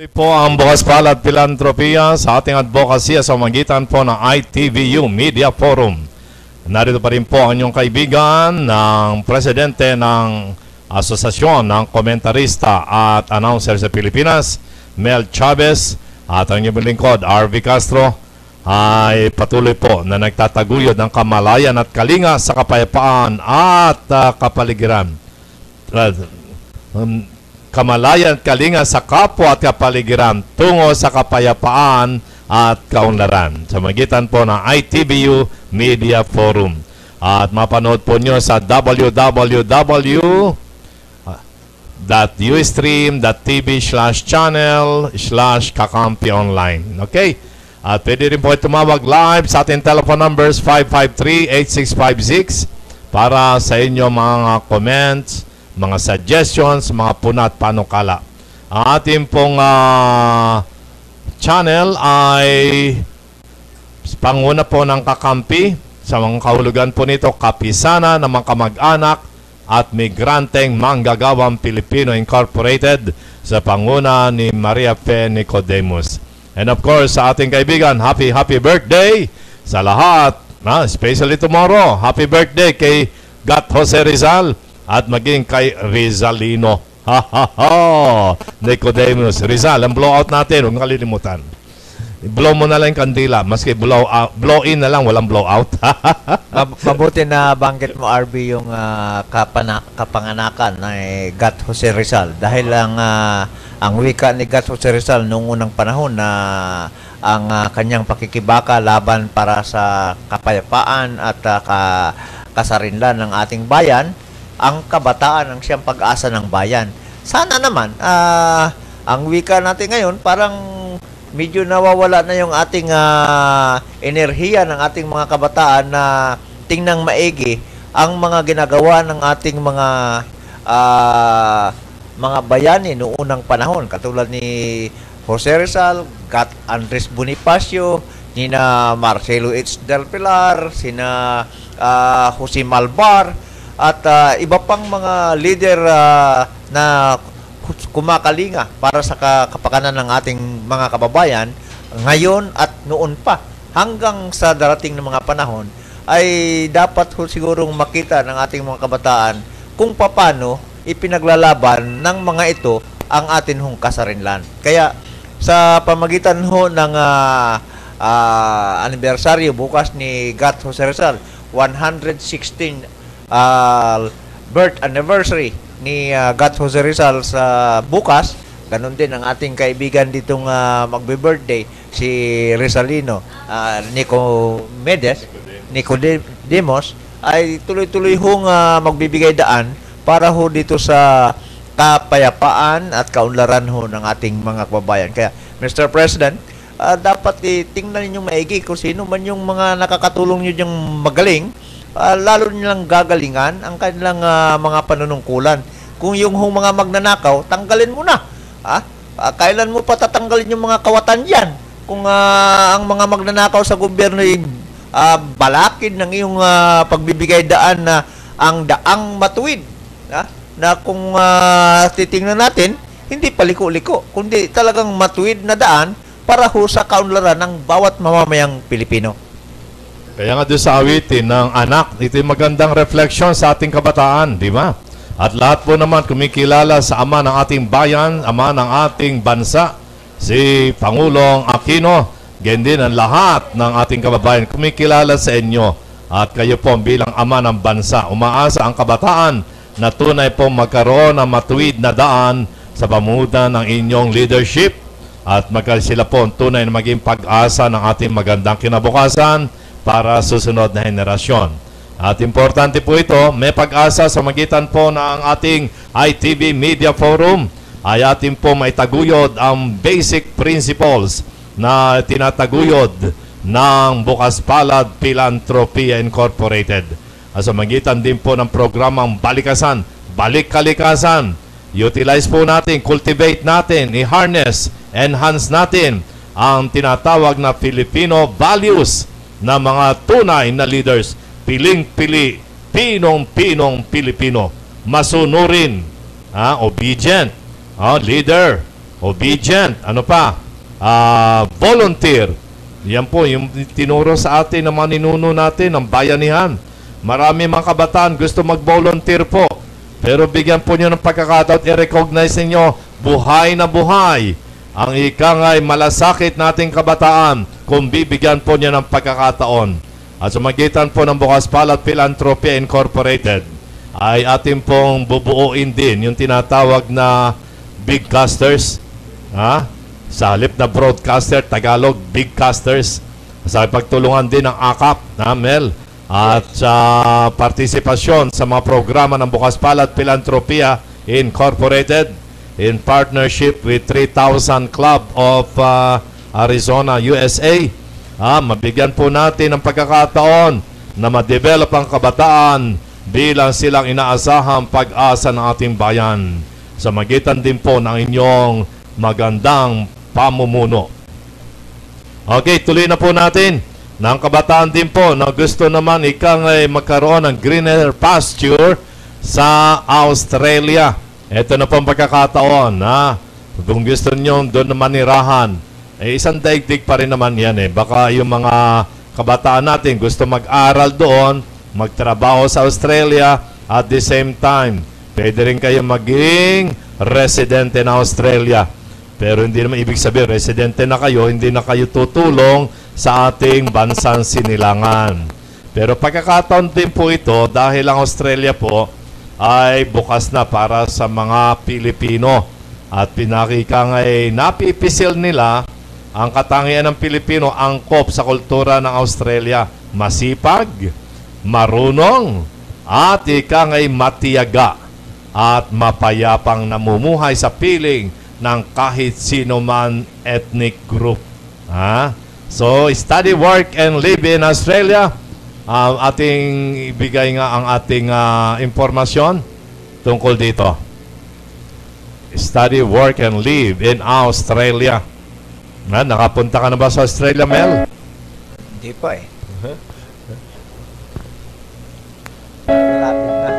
Ito po ang Bukas Palad Pilantropiya sa ating advocacy sa magitan po ng ITVU Media Forum. Narito pa rin po ang inyong kaibigan ng Presidente ng Asosasyon ng Komentarista at Announcer sa Pilipinas, Mel Chavez, at ang inyong lingkod, RV Castro, ay patuloy po na nagtataguyod ng kamalayan at kalinga sa kapayapaan at kapaligiran. Kamalayan at kalinga sa kapwa at kapaligiran tungo sa kapayapaan at kaunlaran sa magitan po ng ITVU Media Forum. At mapanood po nyo sa www.ustream.tv/channel/Kakampi Online. Okay? At pwede rin po tumawag live sa ating telephone numbers 553-8656 para sa inyo mga comments, mga suggestions, mga puna at panukala. Ang ating pong channel ay panguna po ng Kakampi. Sa mga kahulugan po nito, kapisana ng mga kamag-anak at migranteng manggagawang Pilipino Incorporated sa panguna ni Maria Fe Nicodemus. And of course, sa ating kaibigan, happy birthday sa lahat. Especially tomorrow, happy birthday kay Gat Jose Rizal at maging kay Rizalino. Nicodemus Rizal, ang blowout natin, huwag kalilimutan. I-blow mo na lang yung kandila, maski blow in na lang, walang blowout. Mabuti na banggit mo, RB, yung kapanganakan ni Gat Jose Rizal. Dahil ang wika ni Gat Jose Rizal noong unang panahon na ang kanyang pakikibaka laban para sa kapayapaan at kasarinlan ng ating bayan, ang kabataan ang siyang pag-asa ng bayan. Sana naman, ang wika natin ngayon, parang medyo nawawala na yung ating enerhiya ng ating mga kabataan na tingnang maigi ang mga ginagawa ng ating mga bayani noong unang panahon. Katulad ni Jose Rizal, Gat Andres Bonifacio, nina Marcelo H. Del Pilar, sina Jose Malvar, at iba pang mga leader na kumakalinga para sa kapakanan ng ating mga kababayan ngayon at noon pa hanggang sa darating ng mga panahon, ay dapat sigurong makita ng ating mga kabataan kung paano ipinaglalaban ng mga ito ang atin hong kasarinlan. Kaya sa pamagitan ho ng anibersaryo bukas ni Gat Jose Rizal, 116 birth anniversary ni Gat Jose Rizal sa bukas, ganun din ang ating kaibigan ditong magbe-birthday, si Rizalino, Nicodemus, ay tuloy-tuloy hong magbibigay daan para ho dito sa kapayapaan at kaunlaran ho ng ating mga kababayan. Kaya, Mr. President, dapat tingnan ninyong maigi kung sino man yung mga nakakatulong nyo diyang magaling, lalo nilang gagalingan ang kanilang mga panunungkulan. Kung yung mga magnanakaw, tanggalin mo na. Kailan mo pa tatanggalin yung mga kawatan dyan? Kung ang mga magnanakaw sa gobyerno ay balakid ng iyong pagbibigay daan na ang daang matuwid, na kung titingnan natin, hindi paliko-liko, kundi talagang matuwid na daan para ho sa kaunlaran ng bawat mamamayang Pilipino. Kaya nga doon sa awitin ng anak, ito yung magandang refleksyon sa ating kabataan, di ba? At lahat po naman kumikilala sa ama ng ating bayan, ama ng ating bansa, si Pangulong Aquino. Ganyan din ang lahat ng ating kababayan kumikilala sa inyo. At kayo po bilang ama ng bansa, umaasa ang kabataan na tunay po magkaroon ng matuwid na daan sa pamudan ng inyong leadership. At sila po tunay na maging pag-asa ng ating magandang kinabukasan para susunod na henerasyon. At importante po ito, may pag-asa sa magitan po ng ating ITV Media Forum ay atin po maitaguyod ang basic principles na tinataguyod ng Bukas Palad Philanthropia Incorporated. At sa magitan din po ng programang Balikasan, Balik-Kalikasan, utilize po natin, cultivate natin, i-harness, enhance natin ang tinatawag na Filipino values na mga tunay na leaders, piling-pili, pinong-pinong Pilipino, masunurin, obedient, leader, obedient, ano pa? Volunteer. Yan po, yung tinuro sa atin ng mga ninuno natin, ng bayanihan. Marami mga kabataan gusto mag-volunteer po. Pero bigyan po nyo ng pagkakataon, i-recognize ninyo, buhay na buhay. Ang ikangay malasakit nating kabataan kung bibigyan po niya ng pagkakataon. At sa magitan po ng Bukas Palad Philanthropy Incorporated, ay ating pong bubuuin din yung tinatawag na big casters. Sa halip na broadcaster, Tagalog, big casters. Sa pagtulungan din ng AKAP, Mel. At sa partisipasyon sa mga programa ng Bukas Palad Philanthropia Incorporated in partnership with 3,000 Club of Arizona, USA. Mabigyan po natin ng pagkakataon na ma-develop ang kabataan bilang silang inaasahang pag-asa ng ating bayan. Sa magitan din po ng inyong magandang pamumuno. Okay, tuloy na po natin. Ng kabataan din po na gusto naman magkaroon ng greener pasture sa Australia. Ito na po ang pagkakataon. Kung gusto nyo doon naman nirahan, isang daigdig pa rin naman yan. Baka yung mga kabataan natin gusto mag-aral doon, magtrabaho sa Australia, at the same time, pwede rin kayo maging residente na Australia. Pero hindi naman ibig sabihin, residente na kayo, hindi na kayo tutulong sa ating bansang sinilangan. Pero pagkakataon din po ito, dahil ang Australia po ay bukas na para sa mga Pilipino. At pinakikang ay napipisil nila ang katangian ng Pilipino, angkop sa kultura ng Australia. Masipag, marunong, at ikang ay matiyaga at mapayapang namumuhay sa piling ng kahit sino man ethnic group. So, study, work, and live in Australia. Ating ibigay nga ang ating impormasyon tungkol dito. Study, work, and live in Australia. Nakapunta ka na ba sa Australia, Mel? Hindi pa Malapit na.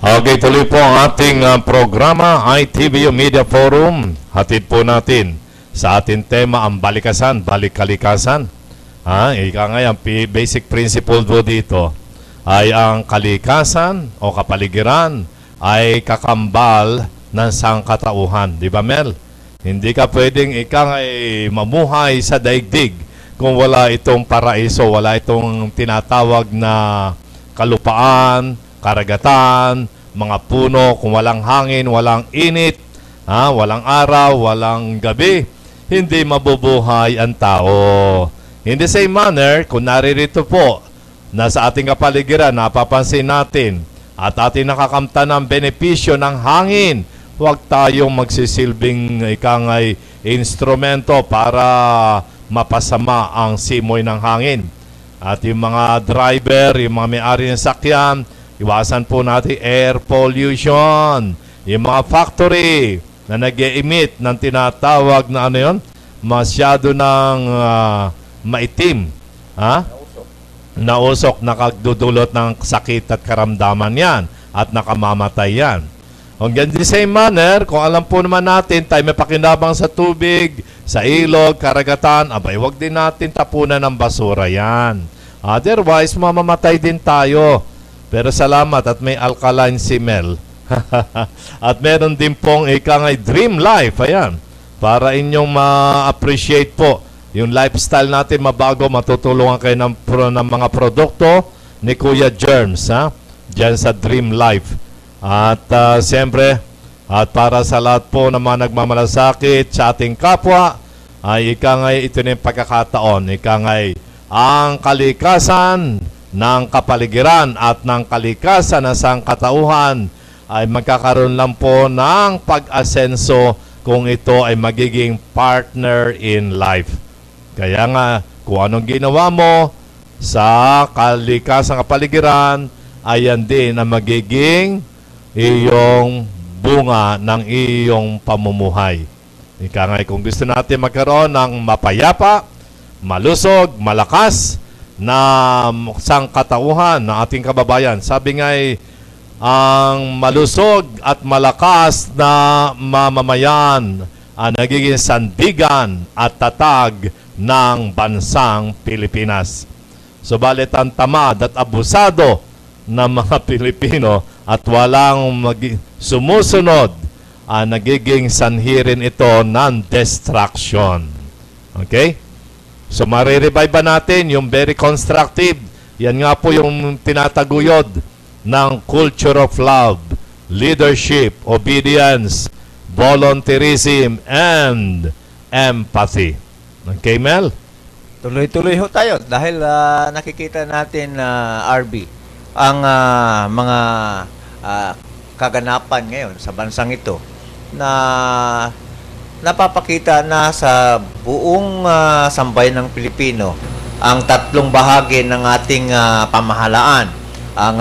Okay, tuloy po ang ating programa, ITVU Media Forum. Hatid po natin sa ating tema ang balikasan, balik-kalikasan. Ika nga yung basic principle po dito ay ang kalikasan o kapaligiran ay kakambal ng sangkatauhan. Di ba, Mel? Hindi ka pwedeng mamuhay sa daigdig kung wala itong paraiso, wala itong tinatawag na kalupaan, karagatan, mga puno, kung walang hangin, walang init, walang araw, walang gabi, hindi mabubuhay ang tao. In the same manner, kung naririto po na sa ating kapaligiran, napapansin natin at ating nakakamta ng benepisyo ng hangin, huwag tayong magsisilbing ikangay instrumento para mapasama ang simoy ng hangin. At yung mga driver, yung mga may-ari ng sakyan, iwasan po natin air pollution. Yung mga factory na nag-e-emit ng tinatawag na ano yun, masyado ng maitim, na usok, nakagdudulot ng sakit at karamdaman yan at nakamamatay yan. On the same manner, kung alam po naman natin tayo may pakinabang sa tubig, sa ilog, karagatan, abay, wag din natin tapunan ng basura yan. Otherwise, mamamatay din tayo. Pero salamat at may alkaline si Mel. At meron din pong ikangay dream life, ayan, para inyong ma-appreciate po yung lifestyle natin mabago. Matutulungan kayo ng mga produkto ni Kuya Germs, dyan sa Dream Life. At siyempre, at para sa lahat po na mga nagmamalasakit sa ating kapwa, ay ikangay ito na yung pagkakataon, ikangay ang kalikasan ng kapaligiran at ng kalikasan ng sangkatauhan ay magkakaroon lang po ng pag-asenso kung ito ay magiging partner in life. Kaya nga, kung anong ginawa mo sa kalikasan kapaligiran, ayan din ang magiging iyong bunga ng iyong pamumuhay. Ika nga, kung gusto natin magkaroon ng mapayapa, malusog, malakas na sangkatauhan ng ating kababayan, sabi nga ang malusog at malakas na mamamayan ang nagiging sandigan at tatag ng bansang Pilipinas. Subalit ang tamad at abusado ng mga Pilipino at walang sumusunod, nagiging sanhirin ito ng destruction. Okay? So marirevive ba natin yung very constructive? Yan nga po yung tinataguyod ng culture of love, leadership, obedience, volunteerism, and empathy. Okay, Mel? Tuloy-tuloy ho tayo dahil nakikita natin, RB, ang mga kaganapan ngayon sa bansang ito na napapakita na sa buong sambayan ng Pilipino ang tatlong bahagi ng ating pamahalaan. Ang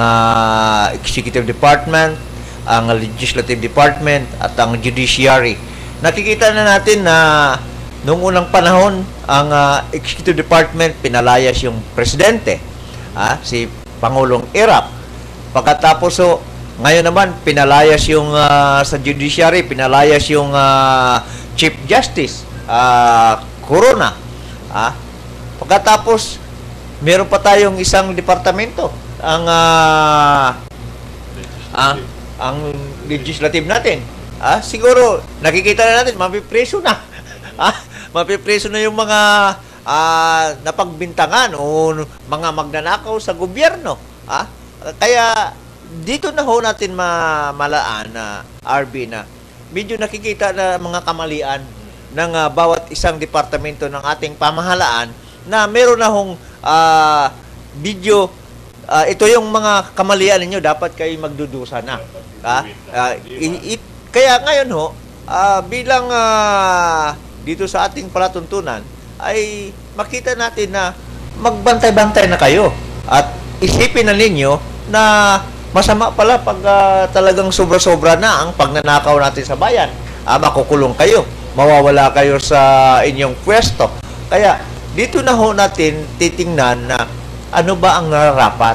Executive Department, ang Legislative Department, at ang Judiciary. Nakikita na natin na noong unang panahon, ang Executive Department pinalayas yung Presidente, si Pangulong Erap. Pagkatapos, ngayon naman, pinalayas yung sa Judiciary, pinalayas yung Chief Justice, Corona. Pagkatapos, meron pa tayong isang departamento, ang legislative natin. Siguro nakikita na natin mapipreso na. Mapipreso na yung mga napagbintangan o mga magnanakaw sa gobyerno. Kaya dito na ho natin malaan na RB na medyo nakikita na mga kamalian ng bawat isang departamento ng ating pamahalaan na meron na hong video. Ito yung mga kamalian ninyo, dapat kayo magdudusa na. Kaya ngayon ho, bilang dito sa ating palatuntunan, ay makita natin na magbantay-bantay na kayo. At isipin na ninyo na masama pala pag talagang sobra-sobra na ang pagnanakaw natin sa bayan. Makukulong kayo, mawawala kayo sa inyong pwesto. Kaya dito na ho natin titingnan na ano ba ang nararapat?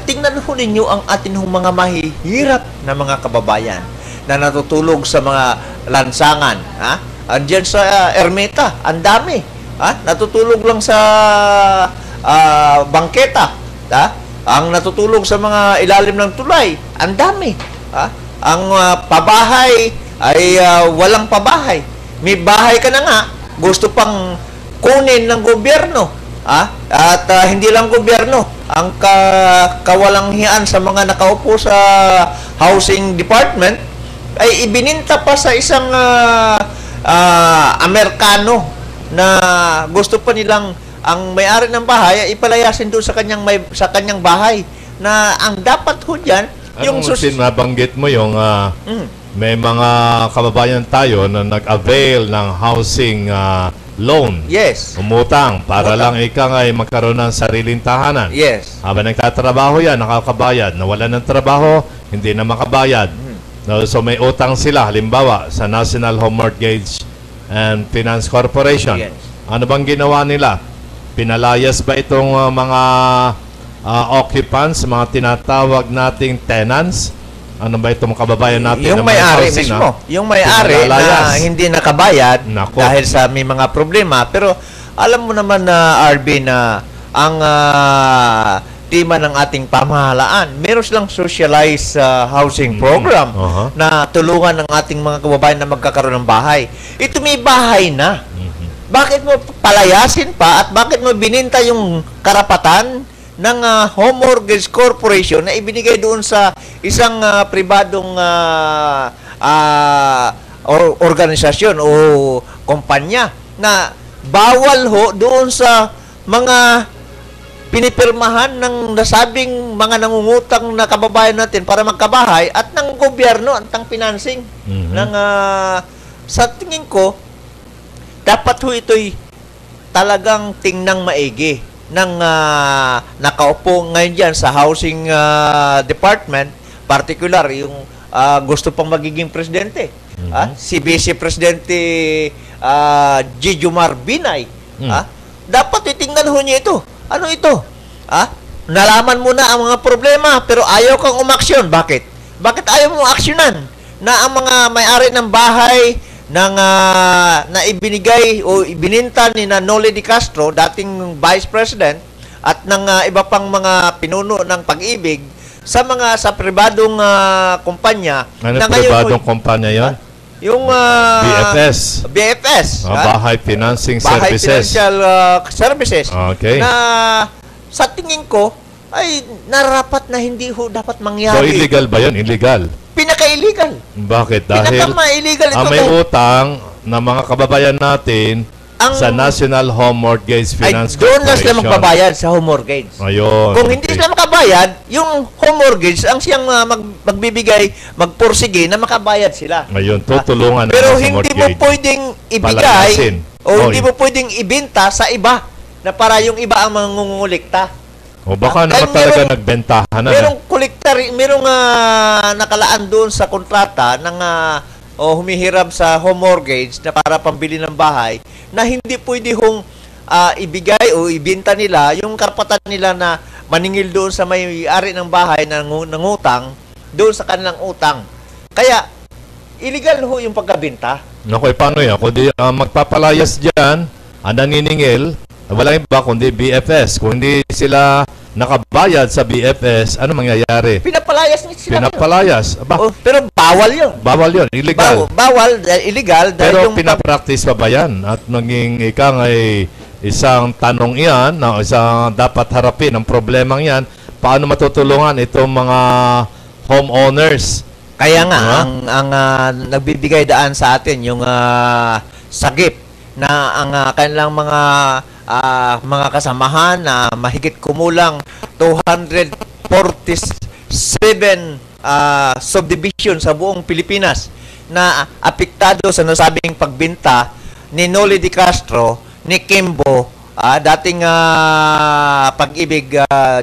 Tingnan ho ninyo ang atin hong mga mahihirap na mga kababayan na natutulog sa mga lansangan. Andiyan sa Ermita, ang dami. Natutulog lang sa bangketa. Ang natutulog sa mga ilalim ng tulay, ang dami. Ang pabahay ay walang pabahay. May bahay ka na nga, gusto pang kunin ng gobyerno. At hindi lang gobyerno ang kawalanghian sa mga nakaupo sa housing department ay ibininta pa sa isang Amerikano na gusto pa nilang ang may-ari ng bahay ay ipalayasin doon sa kanyang bahay na ang dapat ho diyan yung nabanggit mo yung may mga kababayan tayo na nag-avail ng housing loan. Yes. Umutang para lang ay magkaroon ng sariling tahanan. Yes. Habang nagtatrabaho yan, nakakabayad. Nawalan ng trabaho, hindi na makabayad. So may utang sila, halimbawa, sa National Home Mortgage and Finance Corporation. Yes. Ano bang ginawa nila? Pinalayas ba itong mga occupants, mga tinatawag nating tenants? Ano ba itong kababayan natin? Yung may-ari mismo. Yung may-ari na hindi nakabayad dahil sa may mga problema. Pero alam mo naman na RB na ang tema ng ating pamahalaan, meron silang socialized housing program na tulungan ng ating mga kababayan na magkakaroon ng bahay. Ito may bahay na. Bakit mo palayasin pa at bakit mo bininta yung karapatan ng Home Mortgage Corporation na ibinigay doon sa isang pribadong organisasyon o kumpanya na bawal ho doon sa mga pinipirmahan ng nasabing mga nangungutang na kababayan natin para magkabahay at ng gobyerno at ng financing ng sa tingin ko dapat ho ito'y talagang tingnang maigi ng nakaupo ngayon dyan sa housing department, particular yung gusto pang magiging presidente. Si Vice Presidente Jijomar Binay. Dapat itingnan ho niya ito. Ano ito? Nalaman mo na ang mga problema pero ayaw kang umaksyon. Bakit? Bakit ayaw mo aksyonan na ang mga may-ari ng bahay na ibinigay o ibininta ni Noli de Castro, dating Vice President, at ng iba pang mga pinuno ng Pag-ibig sa pribadong kumpanya. Ano pribadong kumpanya yon? Yung BFS. BFS. Bahay Financing Bahay Services. Financial Services. Okay. Na sa tingin ko ay nararapat na hindi ho dapat mangyari. So illegal ba yun? Illegal? Pinaka-illegal. Bakit? Dahil pinaka-illegal ito. May utang na mga kababayan natin sa National Home Mortgage Finance Corporation. Doon na sila magbabayad sa home mortgage. Ayun. Kung hindi sila makabayad, yung home mortgage ang siyang magbibigay, magpursige na makabayad sila. Ayun, tutulungan pero hindi mo pwedeng ibigay o hindi mo pwedeng ibenta sa iba na para yung iba ang mangungulikta. O baka naman talaga nagbentahan na. Merong merong nakalaan doon sa kontrata ng humihiram sa home mortgage na para pambili ng bahay na hindi pwede hong ibigay o ibenta nila yung karapatan nila na maningil doon sa may-ari ng bahay na nangutang doon sa kanilang utang. Kaya illegal ho yung pagkabenta. Naku, paano yan? Kung di magpapalayas dyan, ang naniningil, walang iba kundi BFS. Kung hindi sila nakabayad sa BFS, ano mangyayari? Pinapalayas niya sila. Pinapalayas. Pero bawal yun. Bawal yun. Illegal. Bawal. Illegal. Pero pinapractice pa ba yan? At naging ikang ay isang tanong iyan na isang dapat harapin ang problemang yan. Paano matutulungan itong mga homeowners? Kaya nga, ang nagbibigay daan sa atin yung sagip na ang kanilang mga kasamahan na mahigit kumulang 247 subdivision sa buong Pilipinas na apektado sa nasabing pagbinta ni Noli de Castro, ni Kimbo, dating Pag-ibig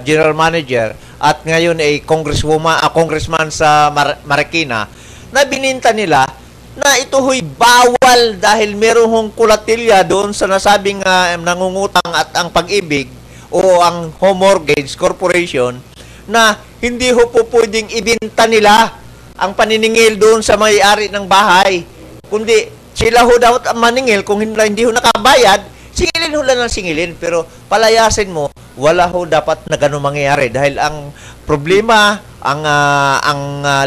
General Manager at ngayon ay congressman sa Marikina, na bininta nila na ito ho'y bawal dahil meron hong kulatilya doon sa nasabing nangungutang at ang Pag-ibig o ang Home Mortgage Corporation na hindi ho po pwedeng ibinta nila ang paniningil doon sa may-ari ng bahay. Kundi sila ho dapat maningil kung hindi ho nakabayad, singilin ho lang ng singilin. Pero palayasin mo, wala ho dapat na ganun mangyayari dahil ang problema, ang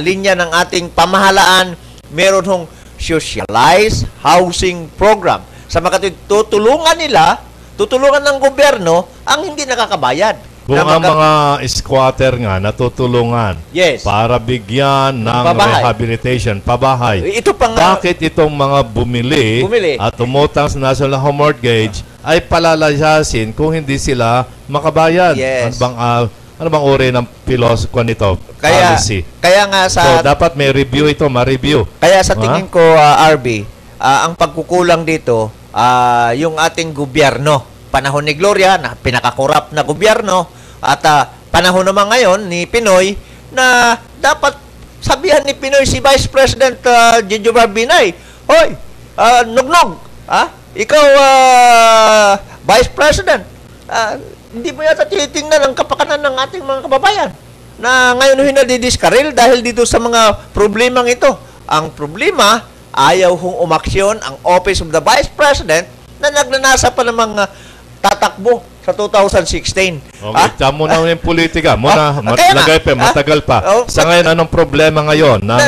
linya ng ating pamahalaan, meron hong socialized housing program. Sa makatutulungan nila tutulungan ng gobyerno ang hindi nakakabayad. Kung ang mga squatter nga natutulungan Yes. para bigyan ng Pabahay. rehabilitation, pabahay. Ito pa nga, Bakit itong mga bumili Bumili. at umutang sa National Home Mortgage ay palalayasin kung hindi sila makabayad? Yes. Ano bang uri ng philosophy nito? Policy. kaya nga So, sa dapat may review ito, ma-review. Kaya sa tingin ko, RB, ang pagkukulang dito, yung ating gobyerno, panahon ni Gloria, na pinakakurap na gobyerno, at panahon naman ngayon ni Pinoy, na dapat sabihan ni Pinoy si Vice President Gio Barbinay, hoy, nugnog, ikaw, Vice President, hindi mo yata tinitingnan ang kapakanan ng ating mga kababayan na ngayon hinadidiskaril dahil dito sa mga problemang ito. Ang problema, ayaw hong umaksyon ang Office of the Vice President na nagnanasa pa ng mga tatakbo sa 2016. Okay, tamo na yung politika. Lagay pa, matagal pa. Sa ngayon, anong problema ngayon ng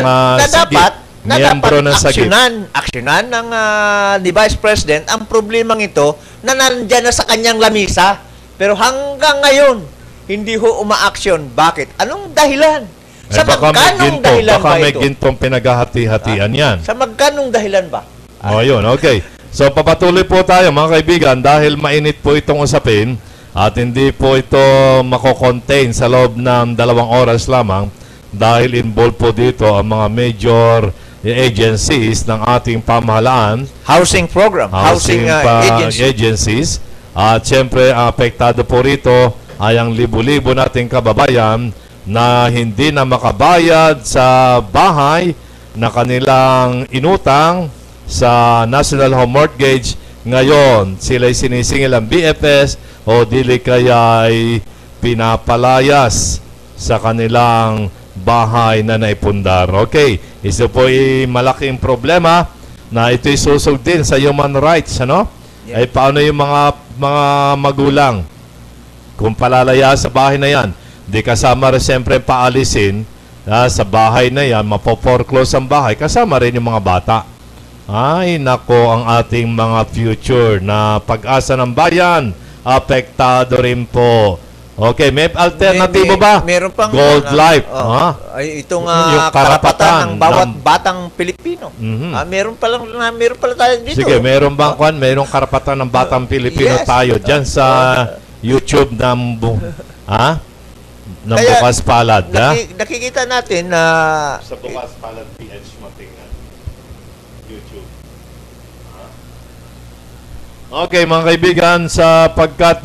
miyembro ng SAGIP? Aksyonan ng ni Vice President ang problemang ito na nandyan na sa kanyang lamisa. Pero hanggang ngayon, hindi ho umaaksyon. Bakit? Anong dahilan? Sa magkanong dahilan baka ba may ito? gintong pinaghahati-hatian yan. Sa magkanong dahilan ba? Yun, okay. So, papatuloy po tayo mga kaibigan dahil mainit po itong usapin at hindi po ito mako-contain sa loob ng 2 oras lamang dahil involved po dito ang mga major agencies ng ating pamahalaan, Housing program, housing agencies. At siyempre, ang apektado po rito ay ang libo-libo nating kababayan na hindi na makabayad sa bahay na kanilang inutang sa National Home Mortgage. Ngayon, sila'y sinisingil ang BFS o dili kaya ay pinapalayas sa kanilang bahay na naipundar. Okay, ito po ay malaking problema na ito'y susog din sa human rights, ano? Yeah. Ay paano yung mga magulang kung palalaya sa bahay na yan, di kasama rin siyempre paalisin sa bahay na yan, mapoforeclose ang bahay, kasama rin yung mga bata. Ay, nako, ang ating mga future na pag-asa ng bayan, apektado rin po. Okay, may alternatibo ba? Meron pang Gold Life. Itong Yung karapatan ng bawat batang Pilipino. Mhm. Meron pala tayo dito. Sige, meron bang merong karapatan ng batang Pilipino Yes. tayo dyan sa YouTube ng Kaya, Bukas Palad, nakikita natin na sa Bukas Palad PH matingnan. YouTube. Okay, mga kaibigan, sapagkat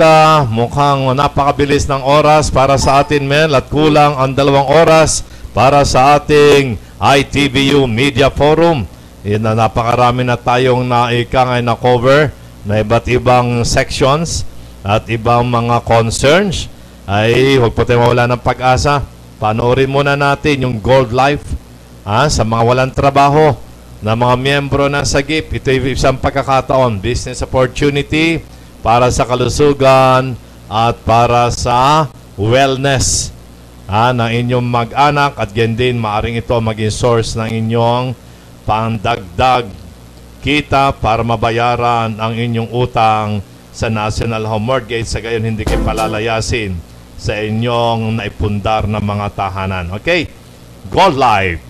mukhang napakabilis ng oras para sa atin, Mel, at kulang ang 2 oras para sa ating ITVU Media Forum. Napakarami na tayong na-cover na iba't ibang sections at ibang mga concerns. Ay, huwag po tayo mawala ng pag-asa. Panoorin muna natin yung Gold Life sa mga walang trabaho na mga miyembro ng SAGIP. Ito ay isang pagkakataon, business opportunity para sa kalusugan at para sa wellness ng inyong mag-anak at ganyan din maaring ito maging source ng inyong pandagdag kita para mabayaran ang inyong utang sa National Home Mortgage, sa gayon hindi kayo palalayasin sa inyong naipundar na mga tahanan. Okay? Gold Life.